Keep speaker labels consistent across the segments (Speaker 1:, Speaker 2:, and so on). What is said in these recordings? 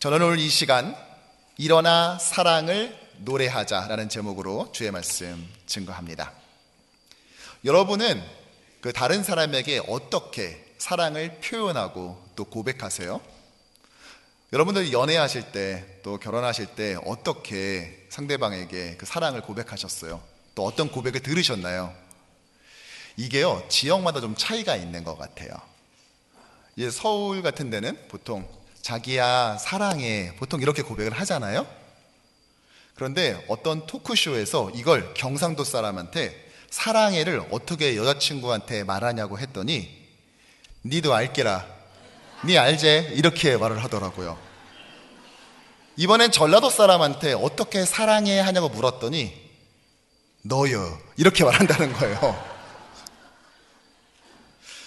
Speaker 1: 저는 오늘 이 시간 일어나 사랑을 노래하자라는 제목으로 주의 말씀 증거합니다. 여러분은 다른 사람에게 어떻게 사랑을 표현하고 또 고백하세요? 여러분들 연애하실 때 또 결혼하실 때 어떻게 상대방에게 그 사랑을 고백하셨어요? 또 어떤 고백을 들으셨나요? 이게요, 지역마다 좀 차이가 있는 것 같아요. 서울 같은 데는 보통 자기야 사랑해 보통 이렇게 고백을 하잖아요. 그런데 어떤 토크쇼에서 이걸 경상도 사람한테 사랑해를 어떻게 여자친구한테 말하냐고 했더니 니도 알게라, 니 알제, 이렇게 말을 하더라고요. 이번엔 전라도 사람한테 어떻게 사랑해 하냐고 물었더니 너요, 이렇게 말한다는 거예요.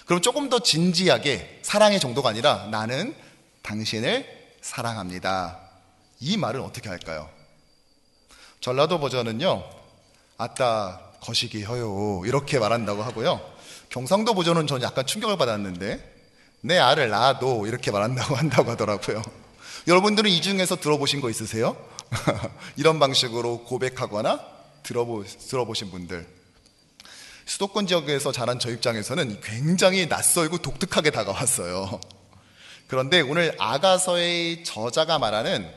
Speaker 1: 그럼 조금 더 진지하게 사랑의 정도가 아니라 나는 당신을 사랑합니다, 이 말을 어떻게 할까요? 전라도 버전은요, 아따 거시기 허요, 이렇게 말한다고 하고요. 경상도 버전은 저는 약간 충격을 받았는데 내 알을 낳아도 이렇게 말한다고 한다고 하더라고요. 여러분들은 이 중에서 들어보신 거 있으세요? 이런 방식으로 고백하거나 들어보신 분들. 수도권 지역에서 자란 저 입장에서는 굉장히 낯설고 독특하게 다가왔어요. 그런데 오늘 아가서의 저자가 말하는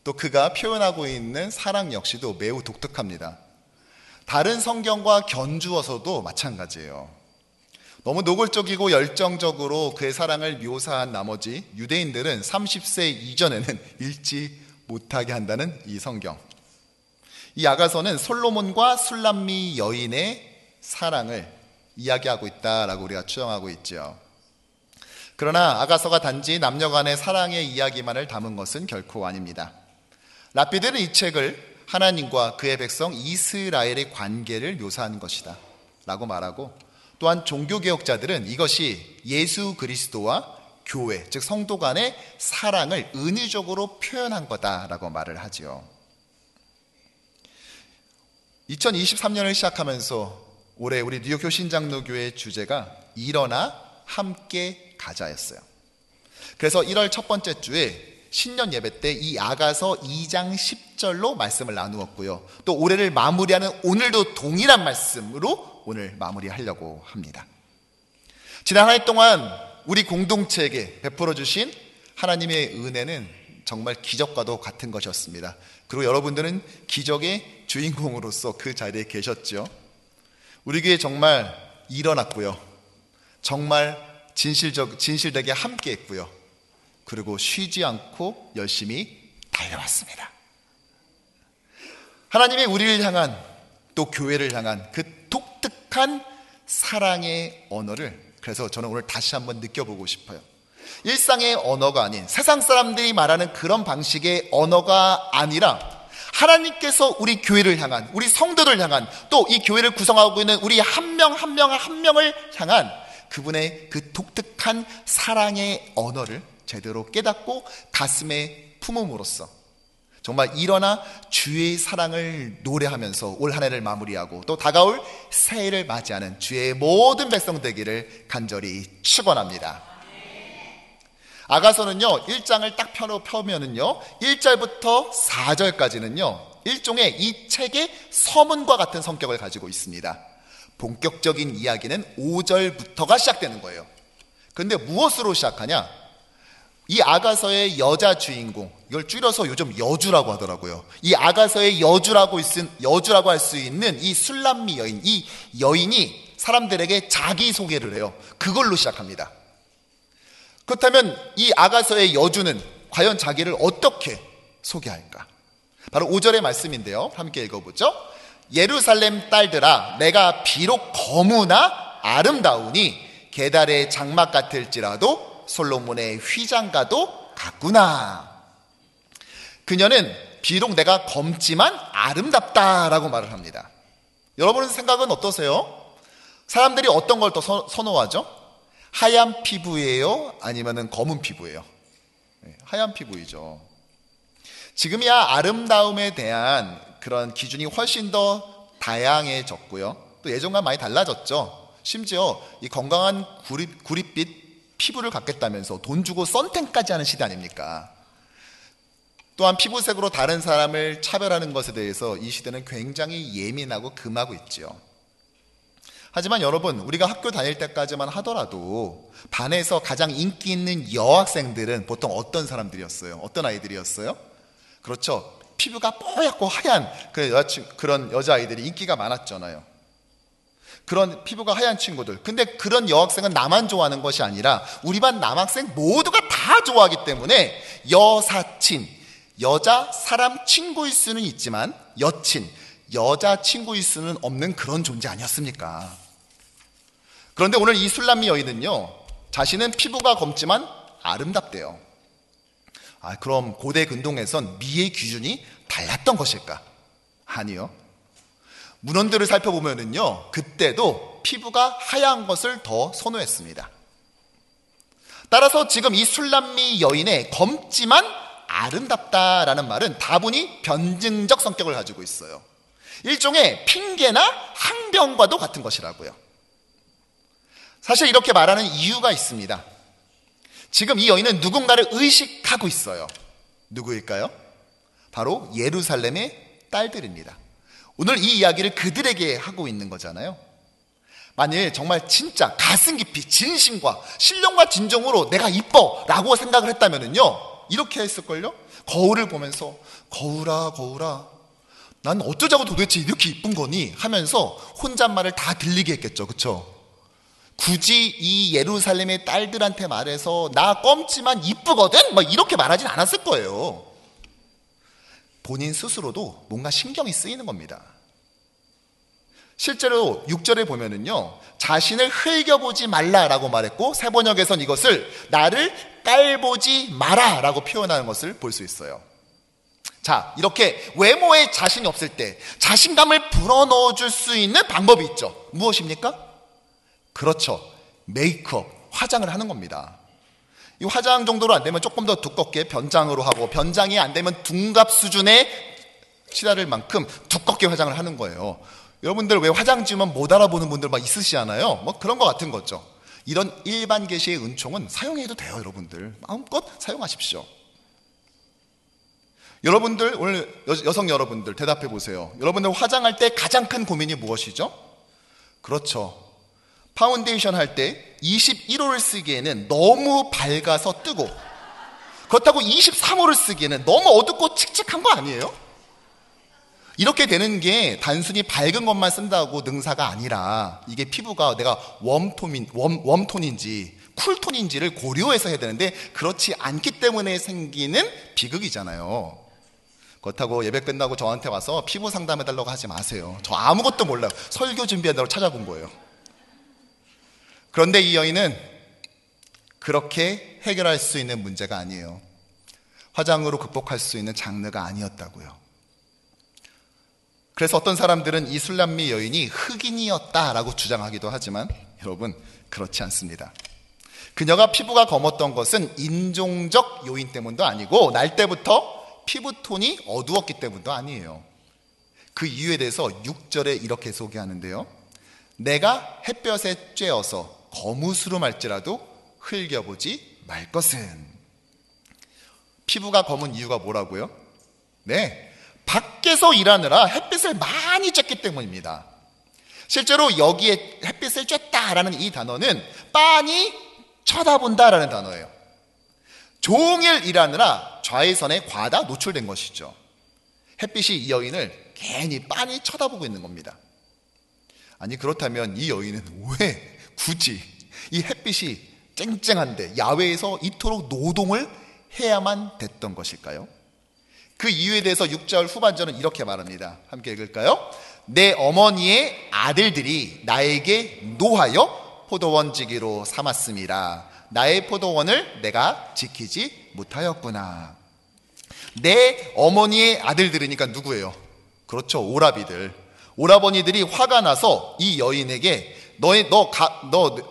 Speaker 1: 또 그가 표현하고 있는 사랑 역시도 매우 독특합니다. 다른 성경과 견주어서도 마찬가지예요. 너무 노골적이고 열정적으로 그의 사랑을 묘사한 나머지 유대인들은 30세 이전에는 읽지 못하게 한다는 이 성경. 이 아가서는 솔로몬과 술람미 여인의 사랑을 이야기하고 있다라고 우리가 추정하고 있죠. 그러나 아가서가 단지 남녀 간의 사랑의 이야기만을 담은 것은 결코 아닙니다. 랍비들은 이 책을 하나님과 그의 백성 이스라엘의 관계를 묘사한 것이다 라고 말하고, 또한 종교개혁자들은 이것이 예수 그리스도와 교회, 즉 성도 간의 사랑을 은유적으로 표현한 거다라고 말을 하지요. 2023년을 시작하면서 올해 우리 뉴욕 효신장로교회의 주제가 일어나 함께 가자였어요. 그래서 1월 첫 번째 주에 신년 예배 때 이 아가서 2장 10절로 말씀을 나누었고요. 또 올해를 마무리하는 오늘도 동일한 말씀으로 오늘 마무리하려고 합니다. 지난 한 해 동안 우리 공동체에게 베풀어 주신 하나님의 은혜는 정말 기적과도 같은 것이었습니다. 그리고 여러분들은 기적의 주인공으로서 그 자리에 계셨죠. 우리 교회 정말 일어났고요. 정말 진실되게 함께 했고요. 그리고 쉬지 않고 열심히 달려왔습니다. 하나님의 우리를 향한, 또 교회를 향한 그 독특한 사랑의 언어를, 그래서 저는 오늘 다시 한번 느껴보고 싶어요. 일상의 언어가 아닌, 세상 사람들이 말하는 그런 방식의 언어가 아니라 하나님께서 우리 교회를 향한, 우리 성도들 향한, 또 이 교회를 구성하고 있는 우리 한 명 한 명을 향한 그분의 그 독특한 사랑의 언어를 제대로 깨닫고 가슴에 품음으로써 정말 일어나 주의 사랑을 노래하면서 올 한 해를 마무리하고 또 다가올 새해를 맞이하는 주의 모든 백성 되기를 간절히 축원합니다. 아가서는요, 1장을 딱 펴면은요, 1절부터 4절까지는요 일종의 이 책의 서문과 같은 성격을 가지고 있습니다. 본격적인 이야기는 5절부터가 시작되는 거예요. 그런데 무엇으로 시작하냐? 이 아가서의 여자 주인공, 이걸 줄여서 요즘 여주라고 하더라고요. 이 아가서의 여주라고 할 수 있는 이 술람미 여인, 이 여인이 사람들에게 자기소개를 해요. 그걸로 시작합니다. 그렇다면 이 아가서의 여주는 과연 자기를 어떻게 소개할까? 바로 5절의 말씀인데요, 함께 읽어보죠. 예루살렘 딸들아, 내가 비록 거무나 아름다우니 게달의 장막 같을지라도 솔로몬의 휘장과도 같구나. 그녀는 비록 내가 검지만 아름답다라고 말을 합니다. 여러분의 생각은 어떠세요? 사람들이 어떤 걸 더 선호하죠? 하얀 피부예요? 아니면 검은 피부예요? 하얀 피부이죠. 지금이야 아름다움에 대한 그런 기준이 훨씬 더 다양해졌고요. 또 예전과 많이 달라졌죠. 심지어 이 건강한 구릿빛 피부를 갖겠다면서 돈 주고 썬텐까지 하는 시대 아닙니까? 또한 피부색으로 다른 사람을 차별하는 것에 대해서 이 시대는 굉장히 예민하고 금하고 있지요. 하지만 여러분, 우리가 학교 다닐 때까지만 하더라도 반에서 가장 인기 있는 여학생들은 보통 어떤 사람들이었어요? 어떤 아이들이었어요? 그렇죠. 피부가 뽀얗고 하얀 그런 여자아이들이 인기가 많았잖아요. 그런 피부가 하얀 친구들. 근데 그런 여학생은 나만 좋아하는 것이 아니라 우리 반 남학생 모두가 다 좋아하기 때문에 여사친, 여자 사람 친구일 수는 있지만 여친, 여자 친구일 수는 없는 그런 존재 아니었습니까? 그런데 오늘 이 술람미 여인은요, 자신은 피부가 검지만 아름답대요. 그럼 고대 근동에선 미의 기준이 달랐던 것일까? 아니요. 문헌들을 살펴보면은요, 그때도 피부가 하얀 것을 더 선호했습니다. 따라서 지금 이 술람미 여인의 검지만 아름답다라는 말은 다분히 변증적 성격을 가지고 있어요. 일종의 핑계나 항변과도 같은 것이라고요. 사실 이렇게 말하는 이유가 있습니다. 지금 이 여인은 누군가를 의식하고 있어요. 누구일까요? 바로 예루살렘의 딸들입니다. 오늘 이 이야기를 그들에게 하고 있는 거잖아요. 만일 정말 진짜 가슴 깊이 진심과 신령과 진정으로 내가 이뻐 라고 생각을 했다면요, 이렇게 했을걸요? 거울을 보면서 거울아 거울아 난 어쩌자고 도대체 이렇게 이쁜 거니? 하면서 혼잣말을 다 들리게 했겠죠. 그쵸? 굳이 이 예루살렘의 딸들한테 말해서 나 검지만 이쁘거든? 막 이렇게 말하진 않았을 거예요. 본인 스스로도 뭔가 신경이 쓰이는 겁니다. 실제로 6절에 보면은요, 자신을 흘겨보지 말라라고 말했고, 새번역에선 이것을 나를 깔보지 마라라고 표현하는 것을 볼 수 있어요. 자, 이렇게 외모에 자신이 없을 때 자신감을 불어넣어 줄 수 있는 방법이 있죠. 무엇입니까? 그렇죠. 메이크업, 화장을 하는 겁니다. 이 화장 정도로 안 되면 조금 더 두껍게 변장으로 하고, 변장이 안 되면 둔갑 수준의 치달을 만큼 두껍게 화장을 하는 거예요. 여러분들 왜 화장 지우면 못 알아보는 분들 막 있으시잖아요. 뭐 그런 것 같은 거죠. 이런 일반 계시의 은총은 사용해도 돼요. 여러분들 마음껏 사용하십시오. 여러분들, 오늘 여성 여러분들 대답해 보세요. 여러분들 화장할 때 가장 큰 고민이 무엇이죠? 그렇죠. 파운데이션 할 때 21호를 쓰기에는 너무 밝아서 뜨고, 그렇다고 23호를 쓰기에는 너무 어둡고 칙칙한 거 아니에요? 이렇게 되는 게 단순히 밝은 것만 쓴다고 능사가 아니라, 이게 피부가 내가 웜톤인지 쿨톤인지를 고려해서 해야 되는데 그렇지 않기 때문에 생기는 비극이잖아요. 그렇다고 예배 끝나고 저한테 와서 피부 상담해달라고 하지 마세요. 저 아무것도 몰라요. 설교 준비한다고 찾아본 거예요. 그런데 이 여인은 그렇게 해결할 수 있는 문제가 아니에요. 화장으로 극복할 수 있는 장르가 아니었다고요. 그래서 어떤 사람들은 이 술람미 여인이 흑인이었다라고 주장하기도 하지만 여러분, 그렇지 않습니다. 그녀가 피부가 검었던 것은 인종적 요인 때문도 아니고 날 때부터 피부톤이 어두웠기 때문도 아니에요. 그 이유에 대해서 6절에 이렇게 소개하는데요, 내가 햇볕에 쬐어서 거무스름할지라도 흘겨보지 말 것은. 피부가 검은 이유가 뭐라고요? 네, 밖에서 일하느라 햇빛을 많이 쬐기 때문입니다. 실제로 여기에 햇빛을 쬐다라는 이 단어는 빤히 쳐다본다라는 단어예요. 종일 일하느라 좌회선에 과다 노출된 것이죠. 햇빛이 이 여인을 괜히 빤히 쳐다보고 있는 겁니다. 아니, 그렇다면 이 여인은 왜 굳이 이 햇빛이 쨍쨍한데 야외에서 이토록 노동을 해야만 됐던 것일까요? 그 이유에 대해서 6절 후반절은 이렇게 말합니다. 함께 읽을까요? 내 어머니의 아들들이 나에게 노하여 포도원 지기로 삼았음이라. 나의 포도원을 내가 지키지 못하였구나. 내 어머니의 아들들이니까 누구예요? 그렇죠, 오라비들. 오라버니들이 화가 나서 이 여인에게 너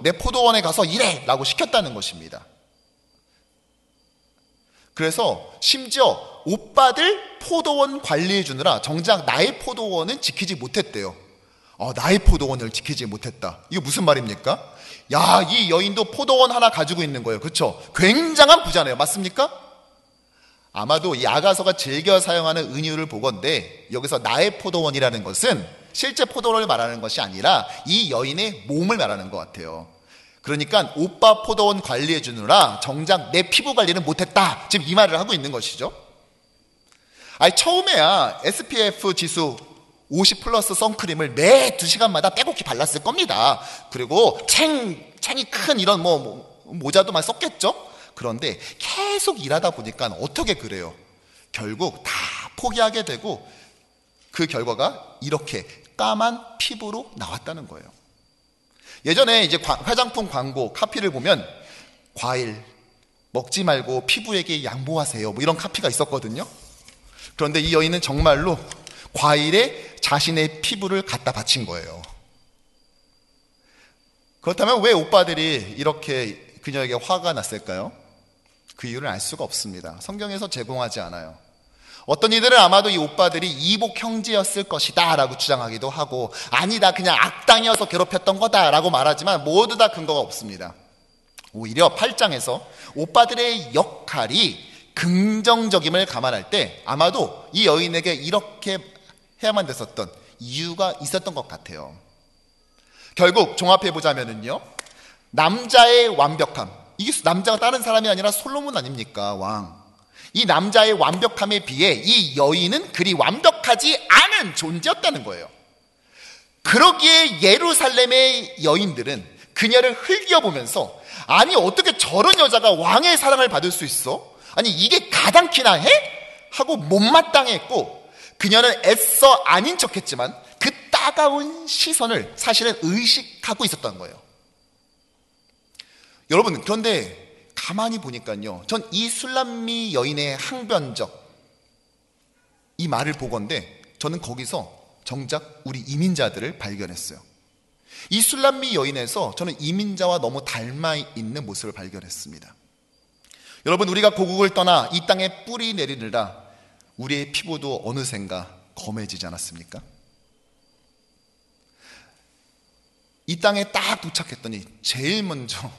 Speaker 1: 내 포도원에 가서 일해 라고 시켰다는 것입니다. 그래서 심지어 오빠들 포도원 관리해 주느라 정작 나의 포도원은 지키지 못했대요. 나의 포도원을 지키지 못했다. 이거 무슨 말입니까? 야, 이 여인도 포도원 하나 가지고 있는 거예요. 그렇죠? 굉장한 부자네요. 맞습니까? 아마도 이 아가서가 즐겨 사용하는 은유를 보건대 여기서 나의 포도원이라는 것은 실제 포도원을 말하는 것이 아니라 이 여인의 몸을 말하는 것 같아요. 그러니까 오빠 포도원 관리해 주느라 정작 내 피부 관리는 못했다. 지금 이 말을 하고 있는 것이죠. 처음에야 SPF 지수 50 플러스 선크림을 매 2시간마다 빼곡히 발랐을 겁니다. 그리고 챙이 큰 이런 모자도 많이 썼겠죠. 그런데 계속 일하다 보니까 어떻게 그래요? 결국 다 포기하게 되고 그 결과가 이렇게 까만 피부로 나왔다는 거예요. 예전에 이제 화장품 광고 카피를 보면 과일 먹지 말고 피부에게 양보하세요. 이런 카피가 있었거든요. 그런데 이 여인은 정말로 과일에 자신의 피부를 갖다 바친 거예요. 그렇다면 왜 오빠들이 이렇게 그녀에게 화가 났을까요? 그 이유를 알 수가 없습니다. 성경에서 제공하지 않아요. 어떤 이들은 아마도 이 오빠들이 이복 형제였을 것이다 라고 주장하기도 하고, 아니다, 그냥 악당이어서 괴롭혔던 거다 라고 말하지만 모두 다 근거가 없습니다. 오히려 8장에서 오빠들의 역할이 긍정적임을 감안할 때 아마도 이 여인에게 이렇게 해야만 됐었던 이유가 있었던 것 같아요. 결국 종합해보자면요, 남자의 완벽함, 이게 남자가 다른 사람이 아니라 솔로몬 아닙니까? 왕. 이 남자의 완벽함에 비해 이 여인은 그리 완벽하지 않은 존재였다는 거예요. 그러기에 예루살렘의 여인들은 그녀를 흘겨보면서, 아니 어떻게 저런 여자가 왕의 사랑을 받을 수 있어? 아니 이게 가당키나 해? 하고 못마땅했고, 그녀는 애써 아닌 척했지만 그 따가운 시선을 사실은 의식하고 있었던 거예요. 여러분, 그런데 가만히 보니까요, 전 이 술람미 여인의 항변적 이 말을 보건대 저는 거기서 정작 우리 이민자들을 발견했어요. 이 술람미 여인에서 저는 이민자와 너무 닮아 있는 모습을 발견했습니다. 여러분, 우리가 고국을 떠나 이 땅에 뿌리 내리느라 우리의 피부도 어느샌가 검해지지 않았습니까? 이 땅에 딱 도착했더니 제일 먼저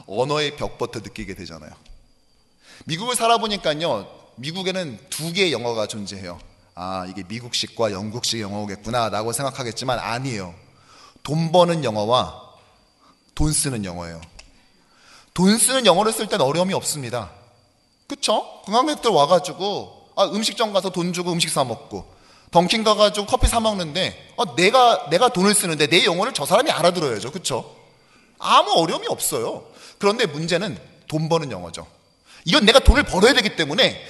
Speaker 1: 언어의 벽부터 느끼게 되잖아요. 미국을 살아보니까요, 미국에는 두 개의 영어가 존재해요. 이게 미국식과 영국식 영어겠구나 라고 생각하겠지만 아니에요. 돈 버는 영어와 돈 쓰는 영어예요. 돈 쓰는 영어를 쓸 땐 어려움이 없습니다. 그쵸? 관광객들 와가지고 음식점 가서 돈 주고 음식 사 먹고, 던킨 가가지고 커피 사 먹는데 내가 돈을 쓰는데 내 영어를 저 사람이 알아들어야죠. 그쵸? 아무 어려움이 없어요. 그런데 문제는 돈 버는 영어죠. 이건 내가 돈을 벌어야 되기 때문에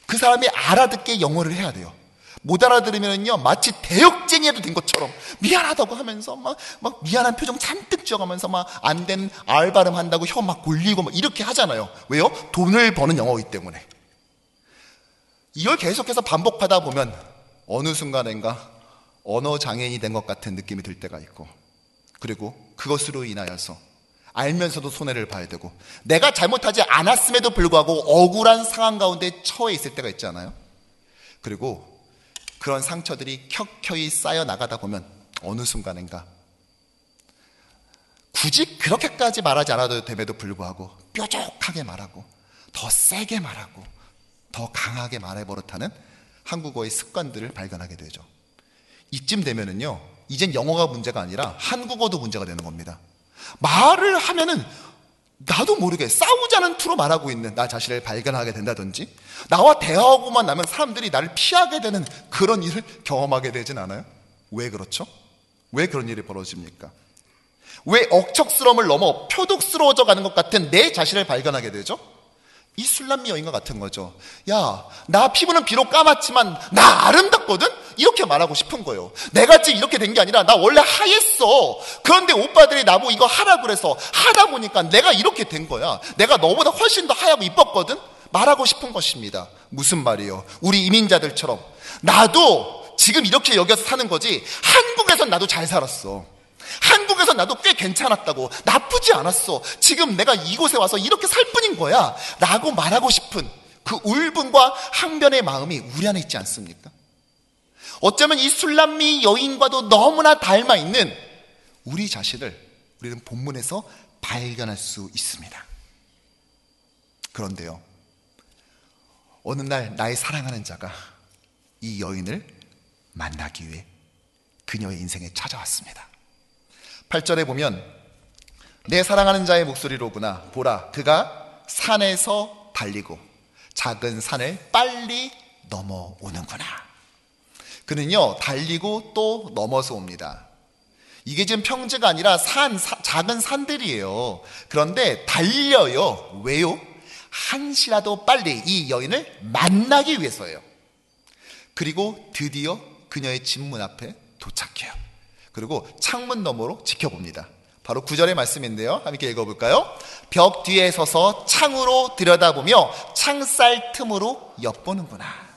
Speaker 1: 그 사람이 알아듣게 영어를 해야 돼요. 못 알아들으면요, 마치 대역쟁이라도 된 것처럼 미안하다고 하면서 막 미안한 표정 잔뜩 지어가면서 막 안 된 알 발음 한다고 혀 막 골리고 막 이렇게 하잖아요. 왜요? 돈을 버는 영어이기 때문에. 이걸 계속해서 반복하다 보면 어느 순간인가 언어 장애인이 된 것 같은 느낌이 들 때가 있고, 그리고 그것으로 인하여서 알면서도 손해를 봐야 되고, 내가 잘못하지 않았음에도 불구하고 억울한 상황 가운데 처해 있을 때가 있잖아요. 그리고 그런 상처들이 켜켜이 쌓여 나가다 보면 어느 순간인가 굳이 그렇게까지 말하지 않아도 됨에도 불구하고 뾰족하게 말하고 더 세게 말하고 더 강하게 말해 버릇하는 한국어의 습관들을 발견하게 되죠. 이쯤 되면은요, 이젠 영어가 문제가 아니라 한국어도 문제가 되는 겁니다. 말을 하면은 나도 모르게 싸우자는 투로 말하고 있는 나 자신을 발견하게 된다든지, 나와 대화하고만 나면 사람들이 나를 피하게 되는 그런 일을 경험하게 되진 않아요? 왜 그렇죠? 왜 그런 일이 벌어집니까? 왜 억척스러움을 넘어 표독스러워져 가는 것 같은 내 자신을 발견하게 되죠? 이 술람미 여인과 같은 거죠. 야, 나 피부는 비록 까맣지만 나 아름답거든? 이렇게 말하고 싶은 거예요. 내가 지금 이렇게 된 게 아니라 나 원래 하였어. 그런데 오빠들이 나보고 이거 하라 그래서 하다 보니까 내가 이렇게 된 거야. 내가 너보다 훨씬 더 하얗고 이뻤거든? 말하고 싶은 것입니다. 무슨 말이에요? 우리 이민자들처럼 나도 지금 이렇게 여기서 사는 거지, 한국에선 나도 잘 살았어. 한국에서 나도 꽤 괜찮았다고, 나쁘지 않았어. 지금 내가 이곳에 와서 이렇게 살 뿐인 거야 라고 말하고 싶은 그 울분과 항변의 마음이 우리 안에 있지 않습니까? 어쩌면 이 술람미 여인과도 너무나 닮아 있는 우리 자신을 우리는 본문에서 발견할 수 있습니다. 그런데요, 어느 날 나의 사랑하는 자가 이 여인을 만나기 위해 그녀의 인생에 찾아왔습니다. 8절에 보면 내 사랑하는 자의 목소리로구나. 보라, 그가 산에서 달리고 작은 산을 빨리 넘어오는구나. 그는요, 달리고 또 넘어서 옵니다. 이게 지금 평지가 아니라 작은 산들이에요. 그런데 달려요. 왜요? 한시라도 빨리 이 여인을 만나기 위해서예요. 그리고 드디어 그녀의 집문 앞에 도착해요. 그리고 창문 너머로 지켜봅니다. 바로 9절의 말씀인데요, 함께 읽어볼까요? 벽 뒤에 서서 창으로 들여다보며 창살 틈으로 엿보는구나.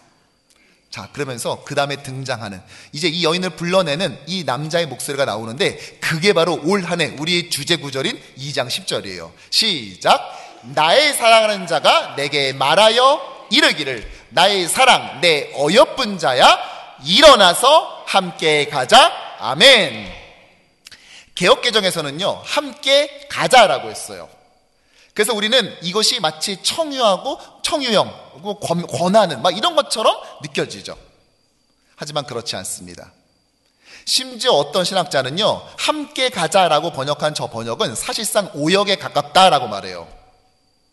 Speaker 1: 자, 그러면서 그 다음에 등장하는, 이제 이 여인을 불러내는 이 남자의 목소리가 나오는데, 그게 바로 올 한 해 우리의 주제 구절인 2장 10절이에요. 시작. 나의 사랑하는 자가 내게 말하여 이르기를, 나의 사랑 내 어여쁜 자야, 일어나서 함께 가자. 아멘. 개역개정에서는요, 함께 가자라고 했어요. 그래서 우리는 이것이 마치 청유형, 권하는 막 이런 것처럼 느껴지죠. 하지만 그렇지 않습니다. 심지어 어떤 신학자는요, 함께 가자라고 번역한 저 번역은 사실상 오역에 가깝다라고 말해요.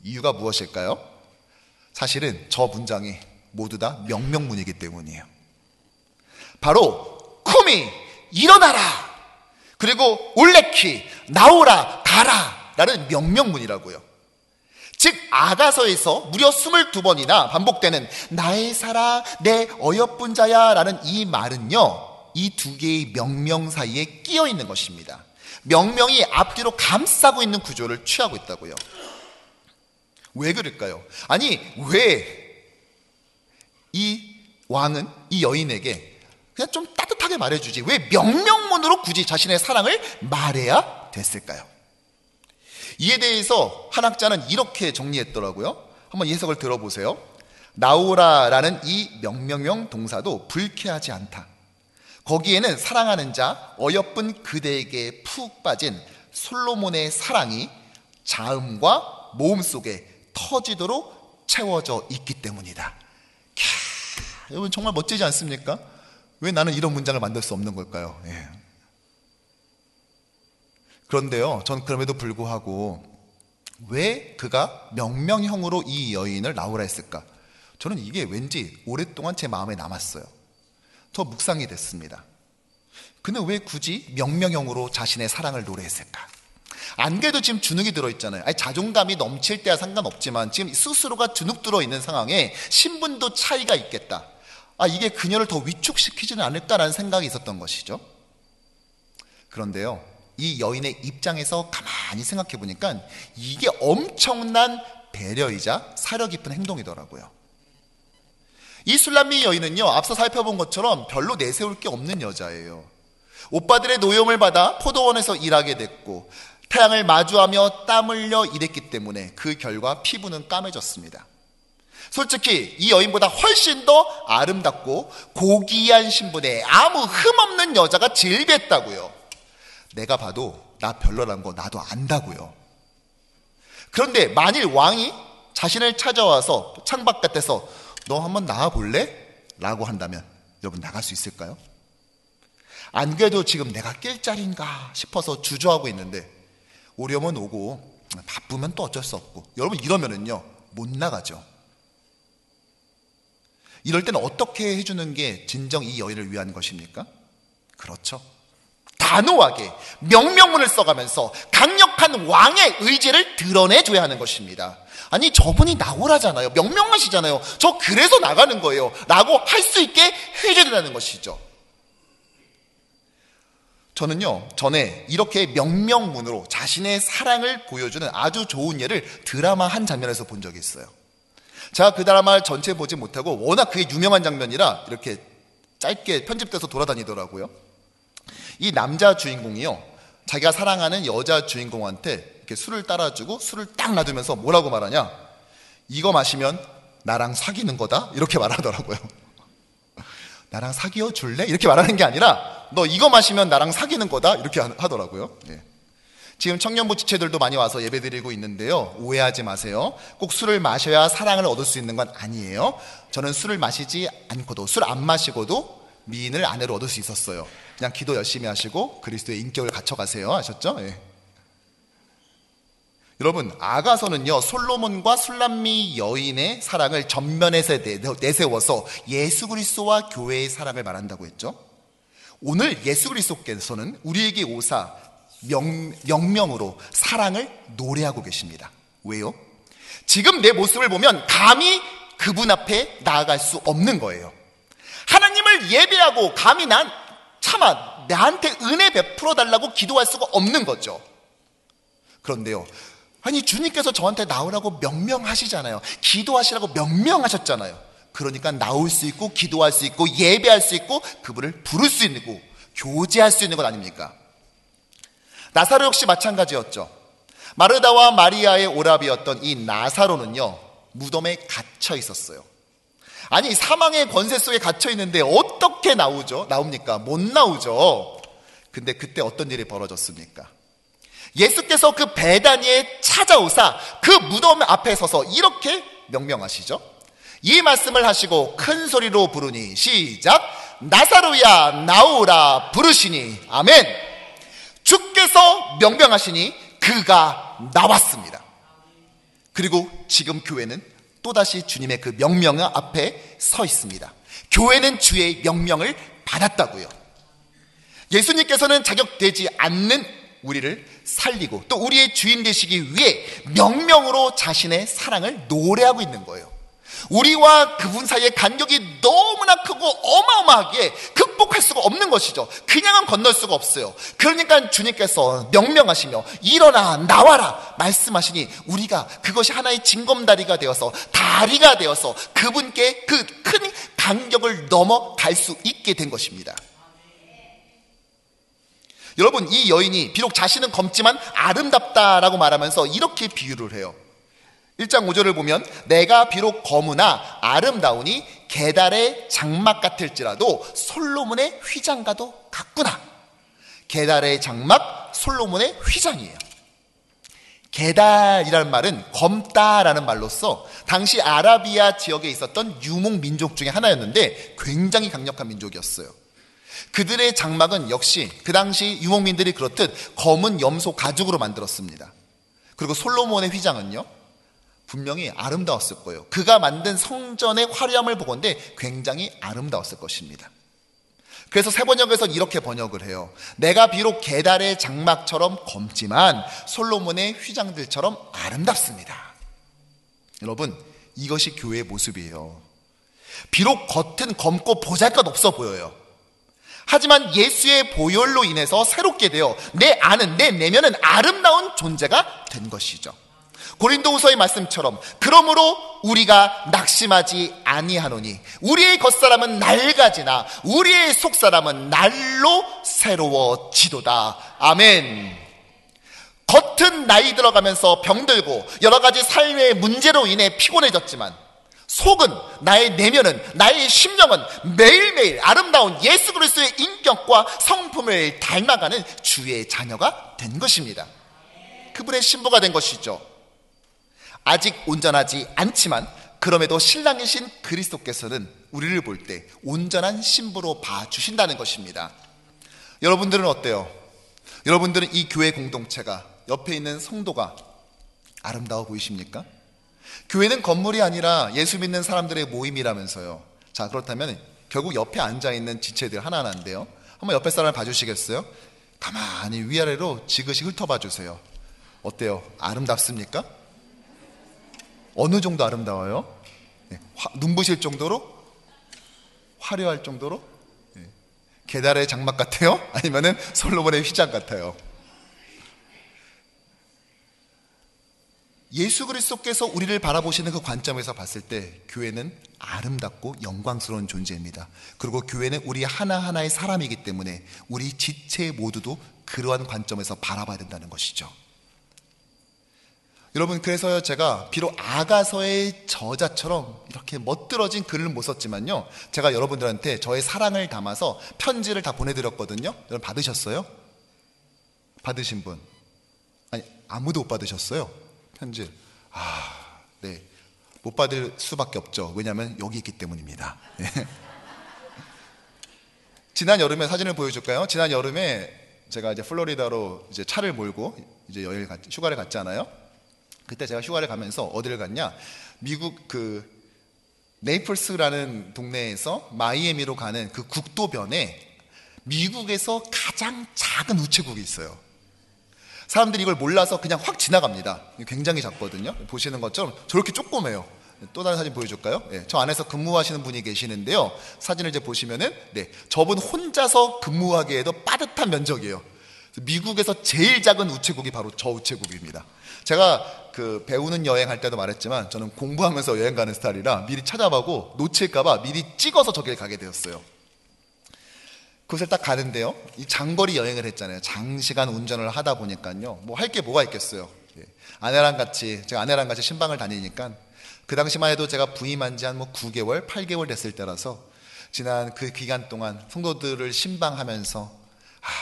Speaker 1: 이유가 무엇일까요? 사실은 저 문장이 모두 다 명명문이기 때문이에요. 바로 쿠미, 일어나라, 그리고 올레키, 나오라, 가라 라는 명명문이라고요. 즉 아가서에서 무려 22번이나 반복되는 나의 사랑 내 어여쁜 자야 라는 이 말은요, 이 두 개의 명명 사이에 끼어 있는 것입니다. 명명이 앞뒤로 감싸고 있는 구조를 취하고 있다고요. 왜 그럴까요? 아니, 왜 이 왕은 이 여인에게 그냥 좀 따뜻하게 말해주지 왜 명명문으로 굳이 자신의 사랑을 말해야 됐을까요? 이에 대해서 한 학자는 이렇게 정리했더라고요. 한번 이 해석을 들어보세요. 나오라라는 이 명명형 동사도 불쾌하지 않다. 거기에는 사랑하는 자, 어여쁜 그대에게 푹 빠진 솔로몬의 사랑이 자음과 모음 속에 터지도록 채워져 있기 때문이다. 여러분 정말 멋지지 않습니까? 왜 나는 이런 문장을 만들 수 없는 걸까요? 예. 그런데요, 전 그럼에도 불구하고 왜 그가 명명형으로 이 여인을 나오라 했을까? 저는 이게 왠지 오랫동안 제 마음에 남았어요. 더 묵상이 됐습니다. 그는 왜 굳이 명명형으로 자신의 사랑을 노래했을까? 안 그래도 지금 주눅이 들어있잖아요. 아니, 자존감이 넘칠 때야 상관없지만 지금 스스로가 주눅 들어있는 상황에 신분도 차이가 있겠다. 이게 그녀를 더 위축시키지는 않을까라는 생각이 있었던 것이죠. 그런데요, 이 여인의 입장에서 가만히 생각해 보니까 이게 엄청난 배려이자 사려 깊은 행동이더라고요. 이 술람미 여인은요, 앞서 살펴본 것처럼 별로 내세울 게 없는 여자예요. 오빠들의 노염을 받아 포도원에서 일하게 됐고 태양을 마주하며 땀 흘려 일했기 때문에 그 결과 피부는 까매졌습니다. 솔직히 이 여인보다 훨씬 더 아름답고 고귀한 신분에 아무 흠 없는 여자가 질비했다고요. 내가 봐도 나 별로란 거 나도 안다고요. 그런데 만일 왕이 자신을 찾아와서 창밖같아서 너 한번 나와볼래? 라고 한다면 여러분 나갈 수 있을까요? 안 그래도 지금 내가 낄 자리인가 싶어서 주저하고 있는데 오려면 오고 바쁘면 또 어쩔 수 없고, 여러분 이러면은요 못 나가죠. 이럴 때는 어떻게 해주는 게 진정 이 여인을 위한 것입니까? 그렇죠, 단호하게 명명문을 써가면서 강력한 왕의 의지를 드러내줘야 하는 것입니다. 아니, 저분이 나오라잖아요, 명명하시잖아요, 저 그래서 나가는 거예요 라고 할 수 있게 해줘야 된다는 것이죠. 저는요, 전에 이렇게 명명문으로 자신의 사랑을 보여주는 아주 좋은 예를 드라마 한 장면에서 본 적이 있어요. 제가 그 드라마를 전체 보지 못하고 워낙 그게 유명한 장면이라 이렇게 짧게 편집돼서 돌아다니더라고요. 이 남자 주인공이요, 자기가 사랑하는 여자 주인공한테 이렇게 술을 따라주고 술을 딱 놔두면서 뭐라고 말하냐, 이거 마시면 나랑 사귀는 거다, 이렇게 말하더라고요. 나랑 사귀어 줄래? 이렇게 말하는 게 아니라 너 이거 마시면 나랑 사귀는 거다 이렇게 하더라고요. 예. 지금 청년부 지체들도 많이 와서 예배드리고 있는데요, 오해하지 마세요. 꼭 술을 마셔야 사랑을 얻을 수 있는 건 아니에요. 저는 술을 마시지 않고도, 술 안 마시고도 미인을 아내로 얻을 수 있었어요. 그냥 기도 열심히 하시고 그리스도의 인격을 갖춰가세요. 아셨죠? 예. 여러분, 아가서는요, 솔로몬과 술람미 여인의 사랑을 전면에서 내세워서 예수 그리스도와 교회의 사랑을 말한다고 했죠. 오늘 예수 그리스도께서는 우리에게 오사 명명으로 사랑을 노래하고 계십니다. 왜요? 지금 내 모습을 보면 감히 그분 앞에 나아갈 수 없는 거예요. 하나님을 예배하고 감히 나한테 은혜 베풀어 달라고 기도할 수가 없는 거죠. 그런데요, 아니 주님께서 저한테 나오라고 명명하시잖아요. 기도하시라고 명명하셨잖아요. 그러니까 나올 수 있고 기도할 수 있고 예배할 수 있고 그분을 부를 수 있고 교제할 수 있는 것 아닙니까? 나사로 역시 마찬가지였죠. 마르다와 마리아의 오라비였던 이 나사로는요, 무덤에 갇혀 있었어요. 아니 사망의 권세 속에 갇혀 있는데 어떻게 나옵니까? 못 나오죠. 근데 그때 어떤 일이 벌어졌습니까? 예수께서 그 베다니에 찾아오사 그 무덤 앞에 서서 이렇게 명명하시죠. 이 말씀을 하시고 큰 소리로 부르니, 시작, 나사로야 나오라 부르시니, 아멘. 주께서 명명하시니 그가 나왔습니다. 그리고 지금 교회는 또다시 주님의 그 명령 앞에 서 있습니다. 교회는 주의 명명을 받았다고요. 예수님께서는 자격되지 않는 우리를 살리고 또 우리의 주인 되시기 위해 명명으로 자신의 사랑을 노래하고 있는 거예요. 우리와 그분 사이의 간격이 너무나 크고 어마어마하게 극복할 수가 없는 것이죠. 그냥은 건널 수가 없어요. 그러니까 주님께서 명명하시며 일어나 나와라 말씀하시니 우리가 그것이 하나의 징검다리가 되어서, 다리가 되어서 그분께 그 큰 간격을 넘어갈 수 있게 된 것입니다. 여러분, 이 여인이 비록 자신은 검지만 아름답다라고 말하면서 이렇게 비유를 해요. 1장 5절을 보면 내가 비록 검으나 아름다우니 게달의 장막 같을지라도 솔로몬의 휘장과도 같구나. 게달의 장막, 솔로몬의 휘장이에요. 게달이라는 말은 검다라는 말로써 당시 아라비아 지역에 있었던 유목 민족 중에 하나였는데 굉장히 강력한 민족이었어요. 그들의 장막은 역시 그 당시 유목민들이 그렇듯 검은 염소 가죽으로 만들었습니다. 그리고 솔로몬의 휘장은요, 분명히 아름다웠을 거예요. 그가 만든 성전의 화려함을 보건대 굉장히 아름다웠을 것입니다. 그래서 세번역에서는 이렇게 번역을 해요. 내가 비록 게달의 장막처럼 검지만 솔로몬의 휘장들처럼 아름답습니다. 여러분, 이것이 교회의 모습이에요. 비록 겉은 검고 보잘것없어 보여요. 하지만 예수의 보혈로 인해서 새롭게 되어 내 안은, 내 내면은 아름다운 존재가 된 것이죠. 고린도후서의 말씀처럼 그러므로 우리가 낙심하지 아니하노니 우리의 겉사람은 낡아지나 우리의 속사람은 날로 새로워지도다. 아멘. 겉은 나이 들어가면서 병들고 여러 가지 삶의 문제로 인해 피곤해졌지만 속은, 나의 내면은, 나의 심령은 매일매일 아름다운 예수 그리스도의 인격과 성품을 닮아가는 주의 자녀가 된 것입니다. 그분의 신부가 된 것이죠. 아직 온전하지 않지만 그럼에도 신랑이신 그리스도께서는 우리를 볼 때 온전한 신부로 봐주신다는 것입니다. 여러분들은 어때요? 여러분들은 이 교회 공동체가, 옆에 있는 성도가 아름다워 보이십니까? 교회는 건물이 아니라 예수 믿는 사람들의 모임이라면서요. 자, 그렇다면 결국 옆에 앉아있는 지체들 하나하나인데요, 한번 옆에 사람을 봐주시겠어요? 가만히 위아래로 지그시 훑어봐 주세요. 어때요? 아름답습니까? 어느 정도 아름다워요? 네, 눈부실 정도로? 화려할 정도로? 네. 게달의 장막 같아요? 아니면은 솔로몬의 휘장 같아요? 예수 그리스도께서 우리를 바라보시는 그 관점에서 봤을 때 교회는 아름답고 영광스러운 존재입니다. 그리고 교회는 우리 하나하나의 사람이기 때문에 우리 지체 모두도 그러한 관점에서 바라봐야 된다는 것이죠. 여러분, 그래서 제가 비록 아가서의 저자처럼 이렇게 멋들어진 글을 못 썼지만요, 제가 여러분들한테 저의 사랑을 담아서 편지를 다 보내드렸거든요. 여러분 받으셨어요? 받으신 분? 아니, 아무도 못 받으셨어요? 편지. 네, 못 받을 수밖에 없죠. 왜냐하면 여기 있기 때문입니다. 지난 여름에 사진을 보여줄까요? 지난 여름에 제가 이제 플로리다로 이제 차를 몰고 이제 휴가를 갔잖아요. 그때 제가 휴가를 가면서 어디를 갔냐? 미국 그 네이플스라는 동네에서 마이애미로 가는 그 국도변에 미국에서 가장 작은 우체국이 있어요. 사람들이 이걸 몰라서 그냥 확 지나갑니다. 굉장히 작거든요. 보시는 것처럼 저렇게 조그매요. 또 다른 사진 보여줄까요? 네, 저 안에서 근무하시는 분이 계시는데요. 사진을 이제 보시면은, 네, 저분 혼자서 근무하기에도 빠듯한 면적이에요. 미국에서 제일 작은 우체국이 바로 저 우체국입니다. 제가 그 배우는 여행할 때도 말했지만 저는 공부하면서 여행 가는 스타일이라 미리 찾아보고 놓칠까봐 미리 찍어서 저길 가게 되었어요. 그곳을 딱 가는데요, 이 장거리 여행을 했잖아요. 장시간 운전을 하다 보니까요, 뭐 할 게 뭐가 있겠어요. 예. 제가 아내랑 같이 신방을 다니니까, 그 당시만 해도 제가 부임한 지 한 뭐 9개월, 8개월 됐을 때라서 지난 그 기간 동안 성도들을 신방하면서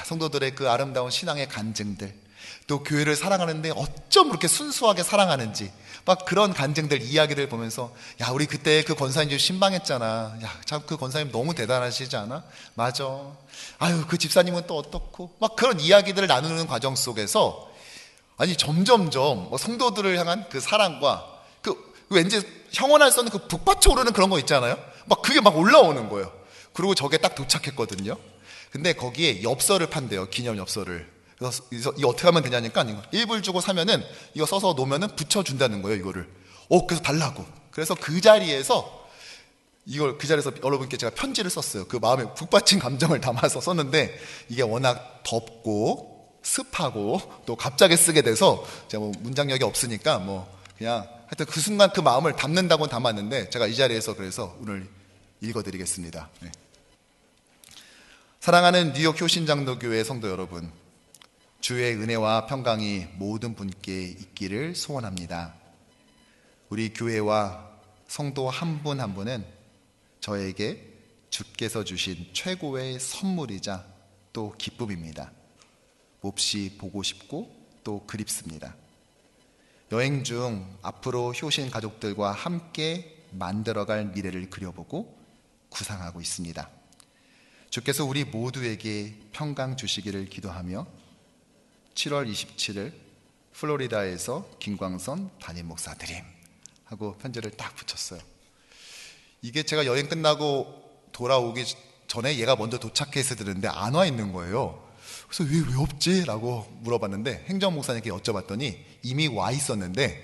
Speaker 1: 성도들의 그 아름다운 신앙의 간증들, 또 교회를 사랑하는데 어쩜 그렇게 순수하게 사랑하는지 막 그런 간증들, 이야기를 보면서, 야, 우리 그때 그 권사님 좀 신방했잖아. 야, 참 그 권사님 너무 대단하시지 않아? 맞아. 아유, 그 집사님은 또 어떻고, 막 그런 이야기들을 나누는 과정 속에서, 아니, 점점점 성도들을 향한 그 사랑과 왠지 형언할 수 없는 그 북받쳐 오르는 그런 거 있잖아요. 막 그게 막 올라오는 거예요. 그리고 저게 딱 도착했거든요. 근데 거기에 엽서를 판대요. 기념 엽서를. 그래서 이거 어떻게 하면 되냐니까, 이거 1불 주고 사면은 이거 써서 놓으면은 붙여준다는 거예요, 이거를. 그래서 달라고. 그래서 그 자리에서 여러분께 제가 편지를 썼어요. 그 마음에 북받친 감정을 담아서 썼는데, 이게 워낙 덥고 습하고 또 갑자기 쓰게 돼서 제가 뭐 문장력이 없으니까 그냥 하여튼 그 순간 그 마음을 담는다고는 담았는데, 제가 이 자리에서 그래서 오늘 읽어드리겠습니다. 네. 사랑하는 뉴욕 효신장로교회 성도 여러분, 주의 은혜와 평강이 모든 분께 있기를 소원합니다. 우리 교회와 성도 한 분 한 분은 저에게 주께서 주신 최고의 선물이자 또 기쁨입니다. 몹시 보고 싶고 또 그립습니다. 여행 중 앞으로 효신 가족들과 함께 만들어갈 미래를 그려보고 구상하고 있습니다. 주께서 우리 모두에게 평강 주시기를 기도하며 7월 27일 플로리다에서 김광선 담임 목사 드림 하고 편지를 딱 붙였어요. 이게 제가 여행 끝나고 돌아오기 전에 얘가 먼저 도착해서 드는데 안 와 있는 거예요. 그래서 왜 없지? 라고 물어봤는데 행정 목사님께 여쭤봤더니 이미 와 있었는데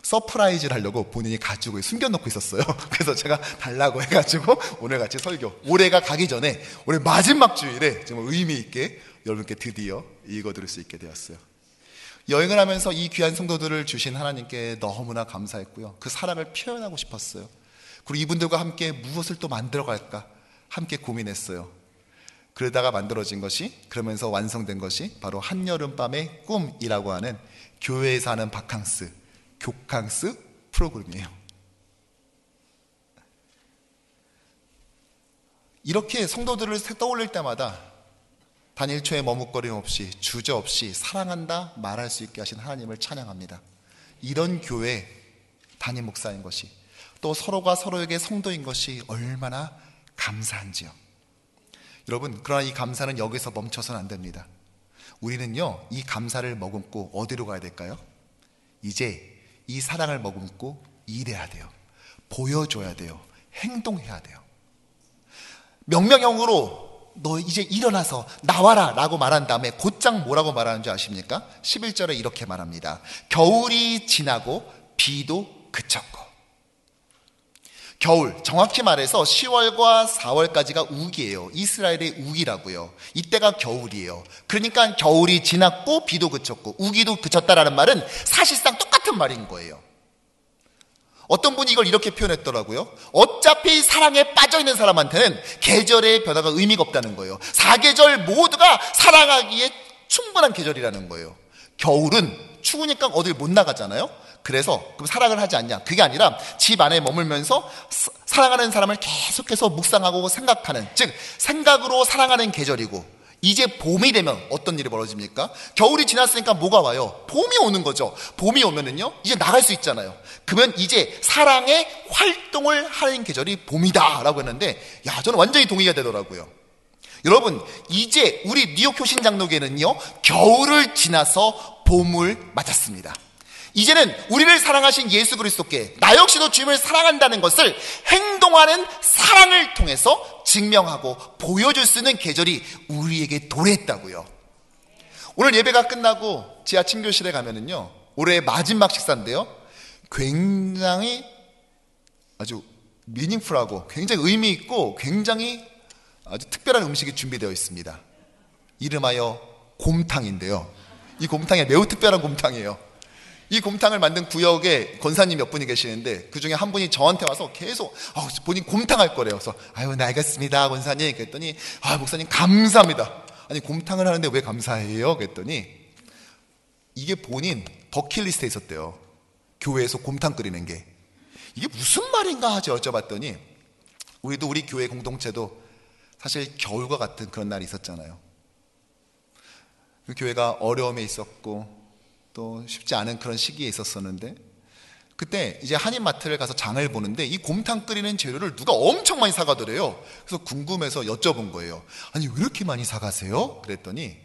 Speaker 1: 서프라이즈를 하려고 본인이 가지고 숨겨놓고 있었어요. 그래서 제가 달라고 해가지고 오늘 같이 설교, 올해가 가기 전에 올해 마지막 주일에 정말 의미 있게 여러분께 드디어 읽어드릴 수 있게 되었어요. 여행을 하면서 이 귀한 성도들을 주신 하나님께 너무나 감사했고요, 그 사랑을 표현하고 싶었어요. 그리고 이분들과 함께 무엇을 또 만들어갈까 함께 고민했어요. 그러다가 만들어진 것이, 그러면서 완성된 것이 바로 한여름밤의 꿈이라고 하는 교회에서 하는 바캉스, 교캉스 프로그램이에요. 이렇게 성도들을 떠올릴 때마다 단 1초의 머뭇거림 없이, 주저없이 사랑한다 말할 수 있게 하신 하나님을 찬양합니다. 이런 교회 담임 목사인 것이, 또 서로가 서로에게 성도인 것이 얼마나 감사한지요. 여러분, 그러나 이 감사는 여기서 멈춰서는 안 됩니다. 우리는요, 이 감사를 머금고 어디로 가야 될까요? 이제 이 사랑을 머금고 일해야 돼요. 보여줘야 돼요. 행동해야 돼요. 명령형으로 너 이제 일어나서 나와라 라고 말한 다음에 곧장 뭐라고 말하는 줄 아십니까? 11절에 이렇게 말합니다. 겨울이 지나고 비도 그쳤고. 겨울, 정확히 말해서 10월과 4월까지가 우기예요. 이스라엘의 우기라고요. 이때가 겨울이에요. 그러니까 겨울이 지났고 비도 그쳤고 우기도 그쳤다라는 말은 사실상 똑같은 말인 거예요. 어떤 분이 이걸 이렇게 표현했더라고요. 어차피 사랑에 빠져있는 사람한테는 계절의 변화가 의미가 없다는 거예요. 4계절 모두가 사랑하기에 충분한 계절이라는 거예요. 겨울은 추우니까 어딜 못 나가잖아요. 그래서 그럼 사랑을 하지 않냐? 그게 아니라 집 안에 머물면서 사랑하는 사람을 계속해서 묵상하고 생각하는, 즉 생각으로 사랑하는 계절이고, 이제 봄이 되면 어떤 일이 벌어집니까? 겨울이 지났으니까 뭐가 와요? 봄이 오는 거죠. 봄이 오면은요, 이제 나갈 수 있잖아요. 그러면 이제 사랑의 활동을 하는 계절이 봄이다 라고 했는데, 야, 저는 완전히 동의가 되더라고요. 여러분, 이제 우리 뉴욕 효신 장로교회는요, 겨울을 지나서 봄을 맞았습니다. 이제는 우리를 사랑하신 예수 그리스도께 나 역시도 주님을 사랑한다는 것을 행동하는 사랑을 통해서 증명하고 보여줄 수 있는 계절이 우리에게 도래했다고요. 오늘 예배가 끝나고 지하 침교실에 가면은요, 올해 마지막 식사인데요, 굉장히 아주 미닝풀하고 굉장히 의미 있고 굉장히 아주 특별한 음식이 준비되어 있습니다. 이름하여 곰탕인데요, 이 곰탕이 매우 특별한 곰탕이에요. 이 곰탕을 만든 구역에 권사님 몇 분이 계시는데, 그 중에 한 분이 저한테 와서 계속 본인 곰탕 할 거래요. 그래서 아유, 네, 알겠습니다 권사님. 그랬더니 목사님 감사합니다. 아니, 곰탕을 하는데 왜 감사해요? 그랬더니 이게 본인 버킷리스트에 있었대요. 교회에서 곰탕 끓이는 게. 이게 무슨 말인가 하죠. 여쭤봤더니 우리도 우리 교회 공동체도 사실 겨울과 같은 그런 날이 있었잖아요. 그 교회가 어려움에 있었고 또 쉽지 않은 그런 시기에 있었었는데, 그때 이제 한인마트를 가서 장을 보는데 이 곰탕 끓이는 재료를 누가 엄청 많이 사가더래요. 그래서 궁금해서 여쭤본 거예요. 아니, 왜 이렇게 많이 사가세요? 그랬더니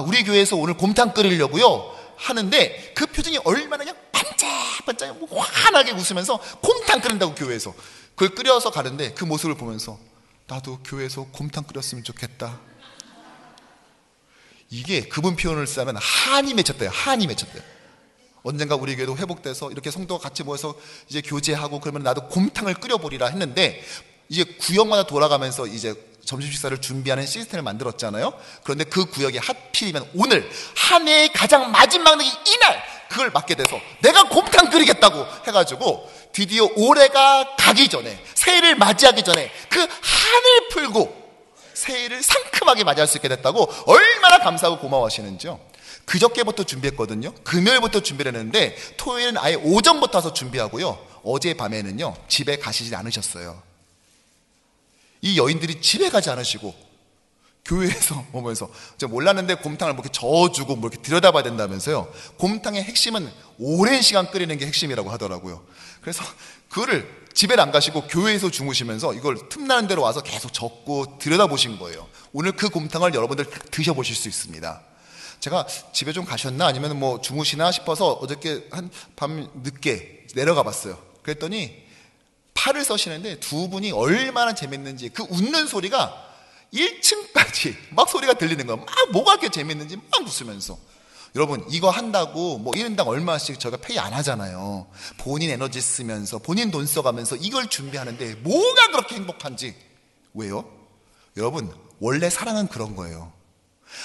Speaker 1: 우리 교회에서 오늘 곰탕 끓이려고요 하는데, 그 표정이 얼마나 그냥 반짝반짝 환하게 웃으면서 곰탕 끓인다고, 교회에서 그걸 끓여서 가는데 그 모습을 보면서 나도 교회에서 곰탕 끓였으면 좋겠다. 이게 그분 표현을 쓰면 한이 맺혔대요. 한이 맺혔대요. 언젠가 우리 교회도 회복돼서 이렇게 성도가 같이 모여서 이제 교제하고 그러면 나도 곰탕을 끓여보리라 했는데, 이제 구역마다 돌아가면서 이제 점심 식사를 준비하는 시스템을 만들었잖아요. 그런데 그 구역이 하필이면 오늘 한 해의 가장 마지막 날이 이날 그걸 맡게 돼서 내가 곰탕 끓이겠다고 해가지고 드디어 올해가 가기 전에, 새해를 맞이하기 전에 그 한을 풀고 새해를 상큼하게 맞이할 수 있게 됐다고 얼마나 감사하고 고마워하시는지요. 그저께부터 준비했거든요. 금요일부터 준비를 했는데 토요일은 아예 오전부터 와서 준비하고요, 어젯밤에는요 집에 가시지 않으셨어요. 이 여인들이 집에 가지 않으시고 교회에서 오면서, 제가 몰랐는데 곰탕을 뭐 이렇게 저어주고 뭐 이렇게 들여다봐야 된다면서요. 곰탕의 핵심은 오랜 시간 끓이는 게 핵심이라고 하더라고요. 그래서 그거를 집에 안 가시고 교회에서 주무시면서 이걸 틈나는 대로 와서 계속 적고 들여다보신 거예요. 오늘 그 곰탕을 여러분들 드셔보실 수 있습니다. 제가 집에 좀 가셨나 아니면 뭐 주무시나 싶어서 어저께 한 밤 늦게 내려가 봤어요. 그랬더니 팔을 써시는데 두 분이 얼마나 재밌는지, 그 웃는 소리가 1층까지 막 소리가 들리는 거예요. 막 뭐가 그렇게 재밌는지 막 웃으면서. 여러분, 이거 한다고 뭐 1인당 얼마씩 저희가 페이 안 하잖아요. 본인 에너지 쓰면서 본인 돈 써가면서 이걸 준비하는데 뭐가 그렇게 행복한지. 왜요? 여러분, 원래 사랑은 그런 거예요.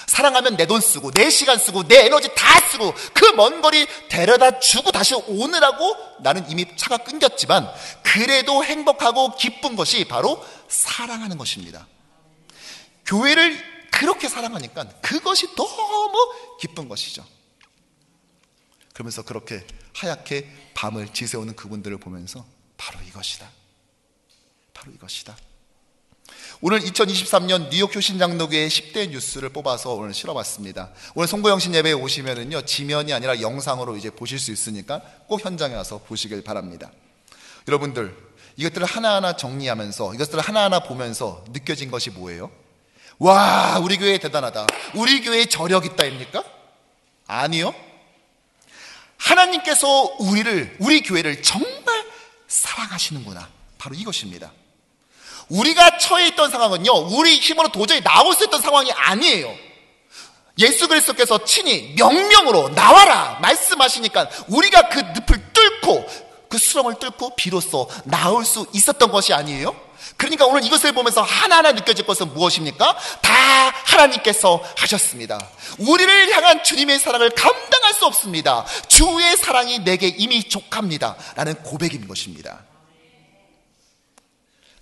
Speaker 1: 사랑하면 내 돈 쓰고 내 시간 쓰고 내 에너지 다 쓰고 그 먼 거리 데려다 주고 다시 오느라고 나는 이미 차가 끊겼지만 그래도 행복하고 기쁜 것이 바로 사랑하는 것입니다. 교회를 그렇게 사랑하니까 그것이 너무 기쁜 것이죠. 그러면서 그렇게 하얗게 밤을 지새우는 그분들을 보면서 바로 이것이다, 바로 이것이다. 오늘 2023년 뉴욕 효신장로교회 10대 뉴스를 뽑아서 오늘 실어봤습니다. 오늘 송고영신 예배에 오시면은요, 지면이 아니라 영상으로 이제 보실 수 있으니까 꼭 현장에 와서 보시길 바랍니다. 여러분들, 이것들을 하나하나 정리하면서, 이것들을 하나하나 보면서 느껴진 것이 뭐예요? 와, 우리 교회 대단하다, 우리 교회에 저력 있다입니까? 아니요. 하나님께서 우리 교회를 정말 사랑하시는구나, 바로 이것입니다. 우리가 처해 있던 상황은요, 우리 힘으로 도저히 나올 수 있던 상황이 아니에요. 예수 그리스도께서 친히 명령으로 나와라 말씀하시니까 우리가 그 늪을 뚫고 그 수렁을 뚫고 비로소 나올 수 있었던 것이 아니에요. 그러니까 오늘 이것을 보면서 하나하나 느껴질 것은 무엇입니까? 다 하나님께서 하셨습니다. 우리를 향한 주님의 사랑을 감당할 수 없습니다. 주의 사랑이 내게 이미 족합니다 라는 고백인 것입니다.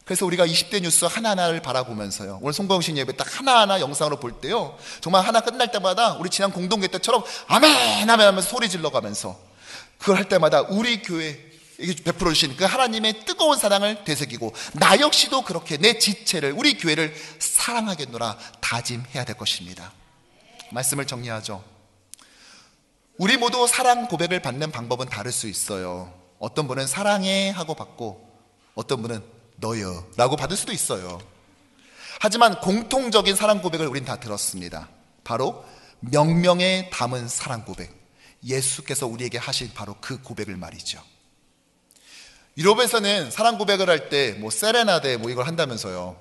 Speaker 1: 그래서 우리가 20대 뉴스 하나하나를 바라보면서요, 오늘 송광식 예배 딱 하나하나 영상으로 볼 때요, 정말 하나 끝날 때마다 우리 지난 공동회 때처럼 아멘 아멘 하면서 소리 질러가면서 그걸 할 때마다 우리 교회 베풀어 주신 그 하나님의 뜨거운 사랑을 되새기고 나 역시도 그렇게 내 지체를, 우리 교회를 사랑하겠노라 다짐해야 될 것입니다. 말씀을 정리하죠. 우리 모두 사랑 고백을 받는 방법은 다를 수 있어요. 어떤 분은 사랑해 하고 받고 어떤 분은 너요 라고 받을 수도 있어요. 하지만 공통적인 사랑 고백을 우린 다 들었습니다. 바로 명명에 담은 사랑 고백, 예수께서 우리에게 하신 바로 그 고백을 말이죠. 유럽에서는 사랑 고백을 할 때 세레나데 이걸 한다면서요.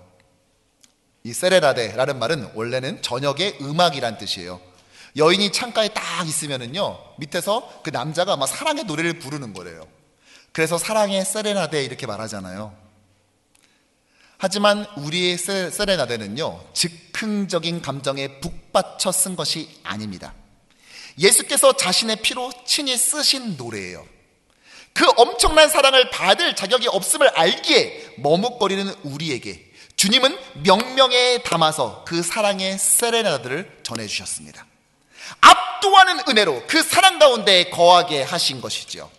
Speaker 1: 이 세레나데라는 말은 원래는 저녁의 음악이란 뜻이에요. 여인이 창가에 딱 있으면은요, 밑에서 그 남자가 막 사랑의 노래를 부르는 거래요. 그래서 사랑의 세레나데 이렇게 말하잖아요. 하지만 우리의 세레나데는요, 즉흥적인 감정에 북받쳐 쓴 것이 아닙니다. 예수께서 자신의 피로 친히 쓰신 노래예요. 그 엄청난 사랑을 받을 자격이 없음을 알기에 머뭇거리는 우리에게 주님은 명명에 담아서 그 사랑의 세레나데를 전해주셨습니다. 압도하는 은혜로 그 사랑 가운데 거하게 하신 것이죠.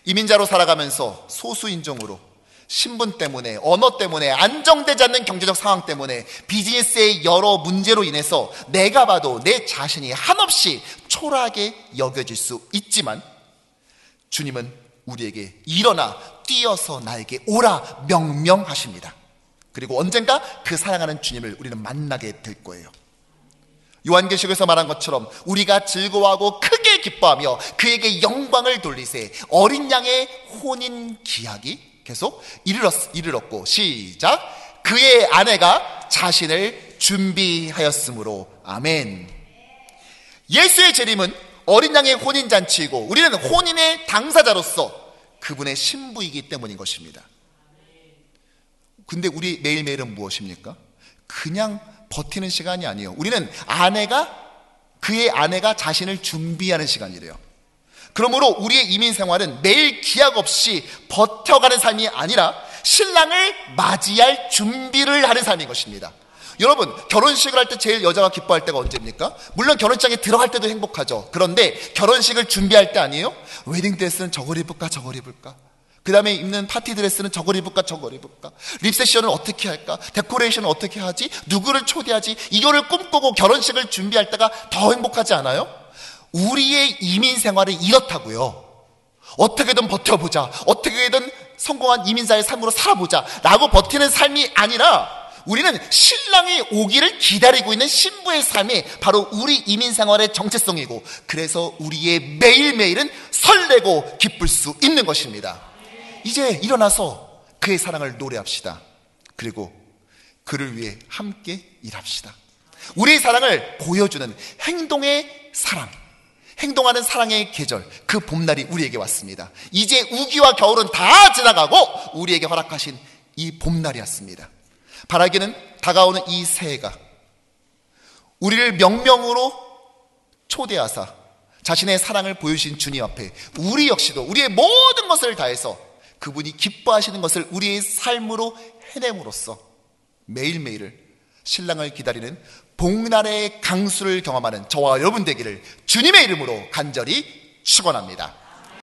Speaker 1: 이민자로 살아가면서 소수인종으로 신분 때문에, 언어 때문에, 안정되지 않는 경제적 상황 때문에, 비즈니스의 여러 문제로 인해서 내가 봐도 내 자신이 한없이 초라하게 여겨질 수 있지만 주님은 우리에게 일어나 뛰어서 나에게 오라 명명하십니다. 그리고 언젠가 그 사랑하는 주님을 우리는 만나게 될 거예요. 요한계시록에서 말한 것처럼 우리가 즐거워하고 크게 기뻐하며 그에게 영광을 돌리세 어린 양의 혼인 기약이 계속 이르렀고, 시작, 그의 아내가 자신을 준비하였으므로. 아멘. 예수의 재림은 어린 양의 혼인잔치이고 우리는 혼인의 당사자로서 그분의 신부이기 때문인 것입니다. 근데 우리 매일매일은 무엇입니까? 그냥 버티는 시간이 아니에요. 우리는 그의 아내가 자신을 준비하는 시간이래요. 그러므로 우리의 이민 생활은 매일 기약 없이 버텨가는 삶이 아니라 신랑을 맞이할 준비를 하는 삶인 것입니다. 여러분, 결혼식을 할 때 제일 여자가 기뻐할 때가 언제입니까? 물론 결혼장에 들어갈 때도 행복하죠. 그런데 결혼식을 준비할 때 아니에요? 웨딩드레스는 저걸 입을까 저걸 입을까, 그 다음에 입는 파티 드레스는 저걸 입을까 저걸 입을까, 립세션은 어떻게 할까, 데코레이션은 어떻게 하지, 누구를 초대하지, 이거를 꿈꾸고 결혼식을 준비할 때가 더 행복하지 않아요? 우리의 이민 생활은 이렇다고요. 어떻게든 버텨보자, 어떻게든 성공한 이민자의 삶으로 살아보자 라고 버티는 삶이 아니라 우리는 신랑이 오기를 기다리고 있는 신부의 삶이 바로 우리 이민 생활의 정체성이고, 그래서 우리의 매일매일은 설레고 기쁠 수 있는 것입니다. 이제 일어나서 그의 사랑을 노래합시다. 그리고 그를 위해 함께 일합시다. 우리의 사랑을 보여주는 행동의 사랑, 행동하는 사랑의 계절, 그 봄날이 우리에게 왔습니다. 이제 우기와 겨울은 다 지나가고 우리에게 허락하신 이 봄날이었습니다. 바라기는 다가오는 이 새해가 우리를 명명으로 초대하사 자신의 사랑을 보여주신 주님 앞에 우리 역시도 우리의 모든 것을 다해서 그분이 기뻐하시는 것을 우리의 삶으로 해냄으로써 매일매일을 신랑을 기다리는 복날의 강수를 경험하는 저와 여러분 되기를 주님의 이름으로 간절히 축원합니다.